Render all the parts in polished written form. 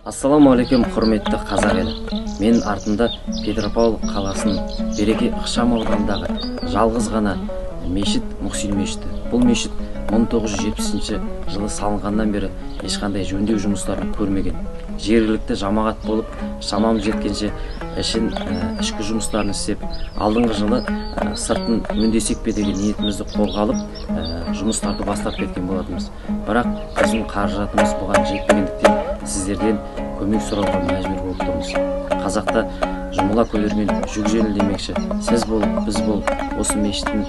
Ассаламу алейкум, құрметті қазақ елі. Мен артында Петропавл қаласының Береке ықшам ауданындағы жалғыз ғана мешіт Мұхсин мешіті. Бұл мешіт 1970 жылы салынғаннан бері ешқандай жөндеу жұмыстарын көрмеген. Жергілікті жамағат болып, шамамыз жеткенше ішкі жұмыстарын істеп, алдыңғы жылы сыртын өңдесек пе деген ниетімізді қолға алып, жұмыстарды бастап кеткен болатынбыз. Бірақ біздің қаражатымыз бұған жетпегендіктен сіздерден көмек сұрауға мәжбүр болып тұрмыз. Қазақта жұмыла көлермен жүк жеңіл демекші, сіз болып, біз болып, осы мешіттің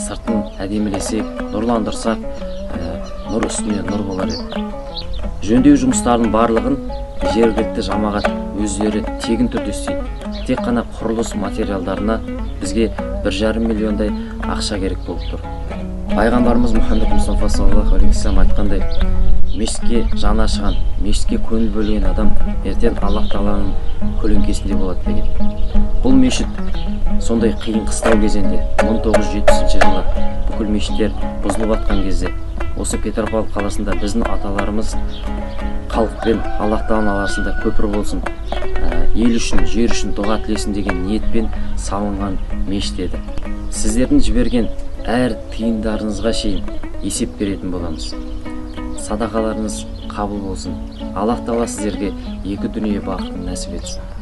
сыртын әдемілесек, нұрландырсақ, нұр үстіне нұр болар еді. Жөндеу жұмыстарының барлығын жергілікті жамағат өздері тегін түрде істейді. Тек қана құрылыс материалдарына бізге 1,5 миллиондай ақша керек болып тұр. Пайғамбарымыз Мұхаммед Мұстафа саллаллаху алейхи вассалам айтқандай, мешітке жаны ашыған, мешітке көңіл бөлген адам ертең Аллах Тағаланың көлеңкесінде болады деген. Бұл мешіт сондай қиын қыстау кезеңде 1970 жылы бүкіл мешіттер бұзылып жатқан кезде осы Петропавл қаласында біздің аталарымыз халықпен Аллах Тағаланың арасында көпір болсын, ел үшін, жер үшін дұға тілесін деген ниетпен салынған мешіт еді. Сіздердің жіберген әр тиындарыңызға шейін есеп беретін боламыз. Садақаларыңыз қабыл болсын. Аллах Тағала сіздерге екі дүние бақытын нәсіп етсін.